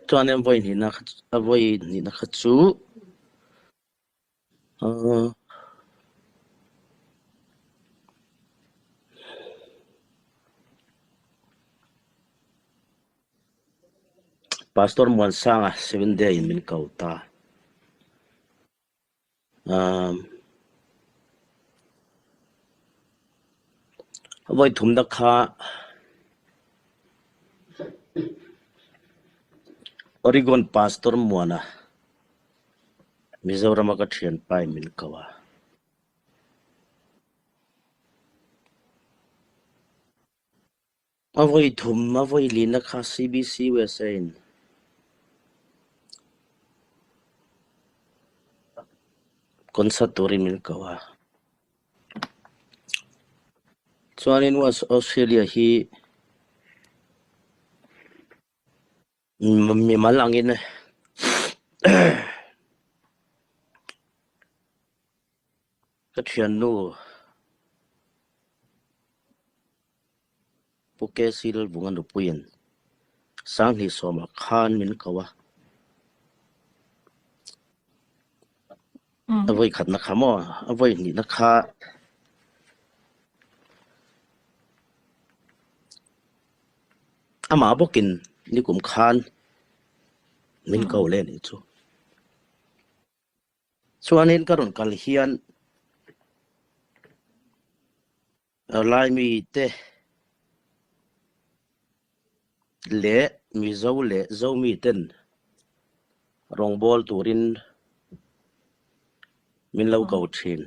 chuan em voi ni na chu pastor Muan Sanga 7 day in min kauta voi thum da kha Oregon pastor Muana Mizoram ka thian pai min kawa avoi thum avoi lina kha CBC wesain konsatori min kawa chuanin was Australia hi mi malangin ka thian nu puke sil bungan upuin sang hi soma khan min kawa avoi khat na khamo avoi ni na kha ama bokin ni kum khan min kau le ni chu chuanin karon kal hian lai mi te le mi zo le zo mi ten rong bol turin min lo kau thin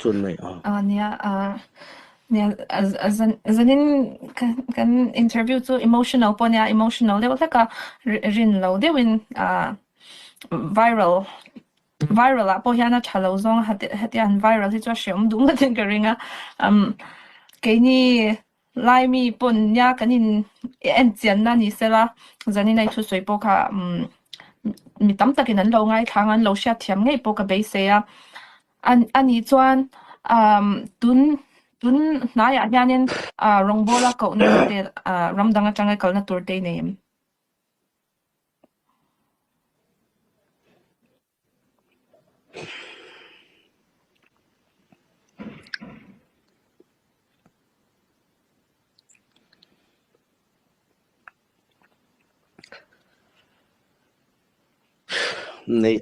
chun mai nia zanin kan interview to emotional ponya emotional level ka rin lo dewin viral po hiana thalo zong hatian viral situation dung den garinga keini lai mi pon nya kanin en chian na ni sela zanin ai thu soipo kha mi tam takin an lo ngai thang an lo sha thiam ngei po ka be se ya ani chuan tun na ya hianin rongbola ko na te ramdanga changai kalna turte name nei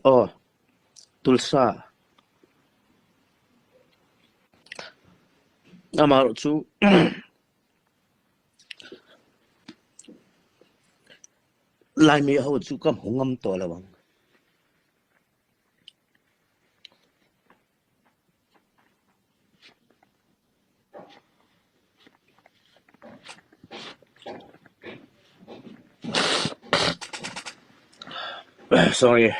tulsa amar chu lai mi ho chu kam hungam to lawang sorry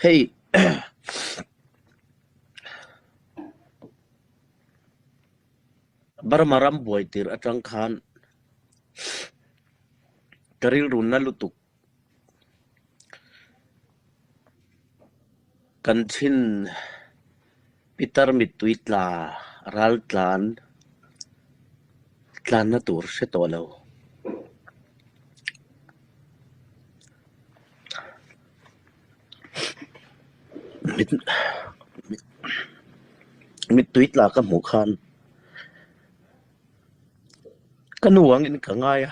hey barmaram boitir atang khan karil runna lutuk kanchin pitar mituitla ral tlan na tur se tolo mituitla ka mukhan kanuang in kangaya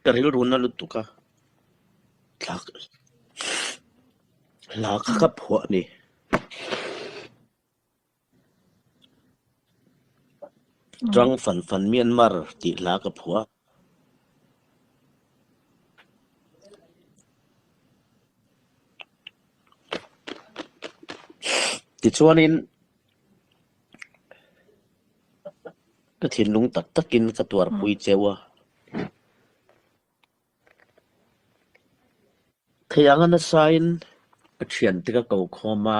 karil runna lutuka la ka phwa ni Trang fan Myanmar ti la ka phwa ti chuanin thin lung tak takin ka tuar pui chewa thayang na sign a thian tika ko khoma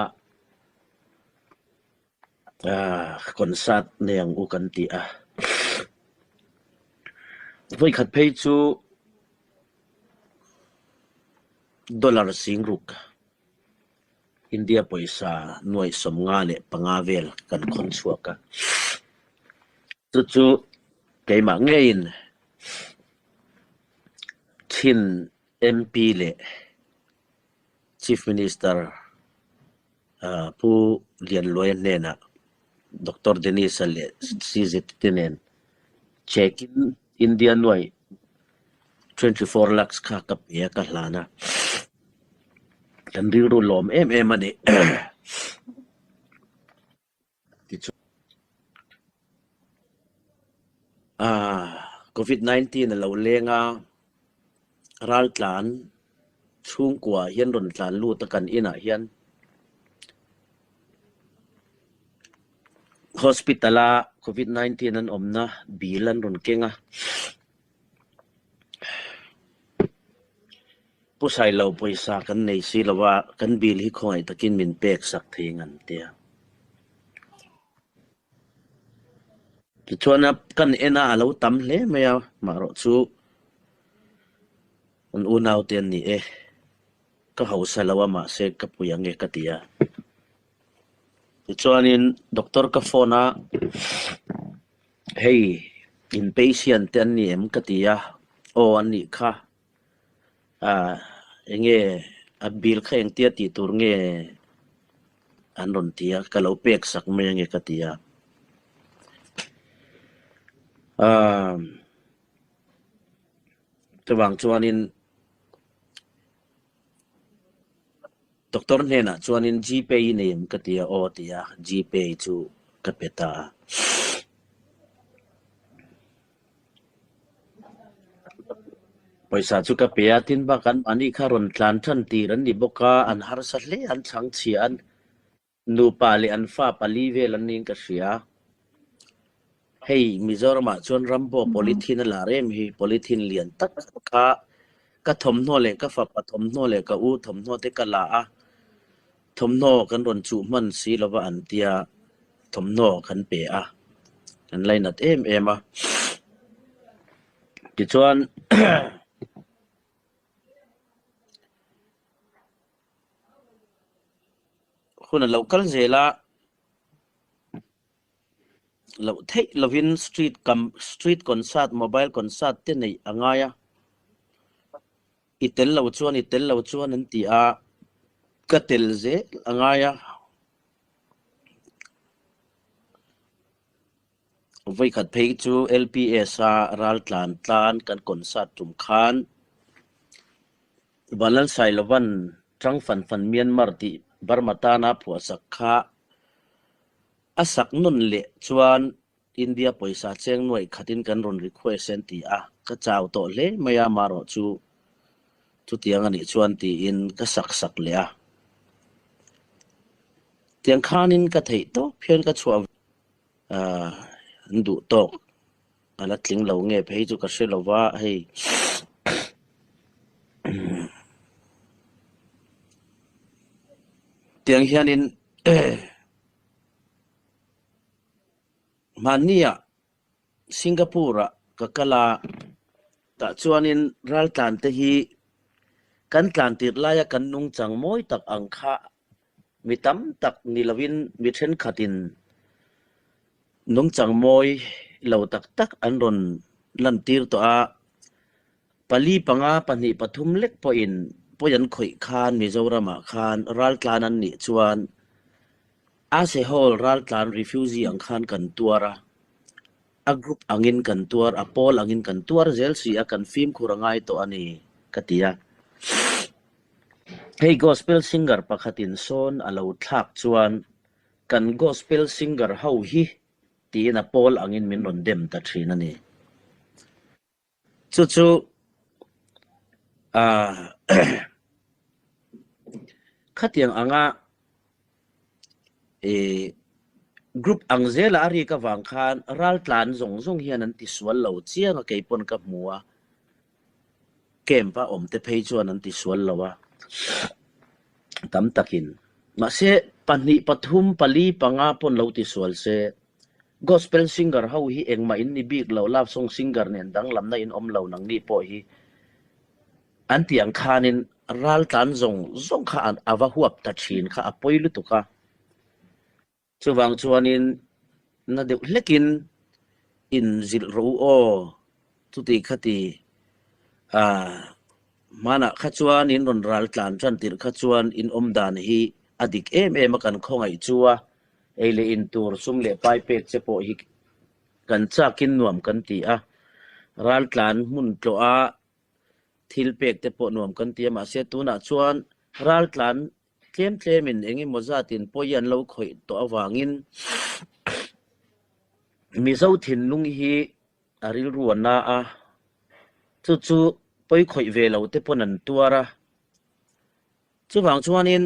concert neng u kan ti a voi khat phei chu dollar singruk India paisa noi somnga le pangavel kan khon chuaka chu keima ngein thin MP le Chief Minister pu lian loyan nena Dr. Denise le CZ tenen check in India noi 24 lakhs kha kap ya ka hlana kan riru lom em ani COVID-19 lo lenga ral tlan chung kwa hian ron tlan lu takan ina hian hospitala COVID-19 an omna bilan ron kenga pusai lo paisa kan nei si lawa kan bil hi khoi takin min pek sak thingan tia chuana kan ena alo tam hle maya maro chu un unau ten ni ka hausa lawa ma se ka puyange katia chuanin doctor ka phona hey inpatient ten ni em katia o ani kha enge abil kha eng tia ti tur nge anon tia kalau pek sak me nge katia tawang chuanin doctor nena chuanin GPay name katia o tia GPay chu kapeta paisa chu kapea tin ba kan ani kharon tlan than ti ran ni boka an har sa hle an chang chian nu pali an fa pali vel an ning ka sia hey Mizoram chuan rambo polythene la rem hi polythene lian tak ka thom no le ka fa pa thom no le ka u thom no te ka la a thom no kan ron chu man si lawa an tia thom no kan pe a an lainat em a ti chuan khuna local zela lo thei lovin street concert mobile concert te nei angaya itel lo chuan an ti a katel ze angaya voi khat phei chu LPS a ral tlan kan concert tum khan balal sai lovan tang fan Myanmar ti Barmatana phuasak kha asak nun le chuan India paisa cheng noi khatin kan ron request en ti a ka chaw to le maya maro chu tiang ani chuan ti in ka sak le a tiang khanin ka thei to phian ka chua ndu tok ala tling lo nge phei chu ka shelowa hei tiang hianin mania Singapore kakala ta chuanin ral tlan te hi kan tlan tir laya kan nung chang moi tak angkha mitam tak nilawin mi then khatin nung chang moi lo tak anron lan tir to a pali panga pani pathum lek po in poyan khoi khan Mizoram khan ral tlan an ni chuan as a whole ral tlan refugee ang khan kan tuara a group angin kan tuar a pol angin kan tuar zel si a kan film khurangai to ani katia hey gospel singer pakhatin son alo thak chuan kan gospel singer ho hi ti na pol angin min ron dem ta thina ni chu khatiang anga group angzela ari ka wang khan ral tlan zong hian an ti sual lo chianga keipon ka hmuwa kempa omte phei chuan an ti sual lowa tam takin ma se panni pathum pali panga pon lo ti sual se gospel singer ho hi engma in ni bik lo love song singer nen dang lamna in om lo nang ni po hi an tiang khanin ral tlan zong kha an awa huap ta thin kha apoi lu tuka chuwang chuanin na de lekin in zil ro o tuti khati mana khachuan in ron ral tlan chan tir khachuan in omdan hi adik em kan khongai chuwa eile in tur sum le pai pek che po hi kan chakin nuam kan ti a ral tlan mun tlo a thil pek te po nuam kan ti ma se tuna chuan ral tlan tlemin engi mozatin poyan lo khoi to awangin mizo thin lung hi aril ruana a chu poi khoi ve lo te ponan tuara chuwang chuanin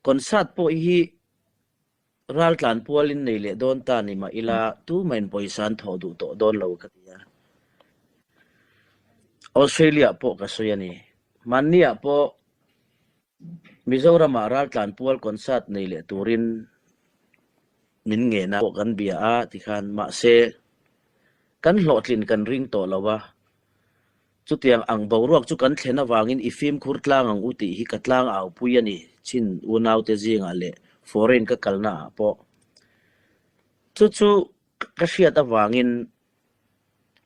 concert po hi ral tlan pualin nei le don ta ni ma ila tu main poisan thodu to don lo katia Australia po kasoyani mania po Mizoram ral tlan pual concert nei le turin min nge na po kan bia a tikhan ma se kan hlotlin kan ring to lawa chutiang ang boruak chu kan thlena wangin ifim khurtlang ang uti hi katlang au puyani chin unau te jinga le foreign ka kalna po chu ka hriat awangin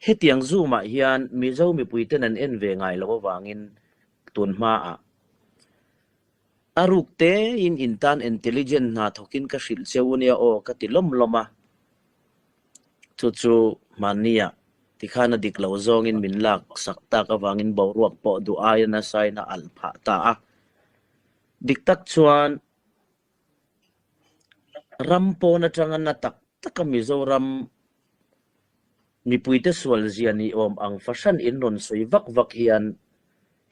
hetiang zuma hian mizo mi puiten an en ve ngai lo wangin tunma a arukte in intan intelligent na thokin ka hril cheunia o ka tilom loma chu mania tikhana diklo zong in minlak sakta ka wangin boruak po duai na sai na alpha ta a diktak chuan rampo na changan na tak Mizoram mi puite sual ziani om ang fashion in non soi vak hian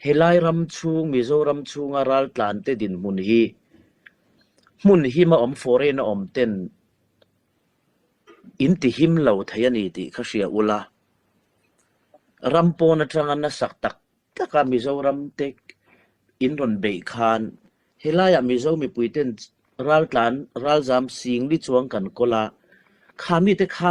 helai ram chung Mizoram chunga ral tlante din mun hi ma om foreign na om ten inti him lo thayani ti khashia ula rampo na changan na saktak taka Mizoram tek in ron be khan helaya mizo mi puiten ral zam sing li chuang kan kola khami te kha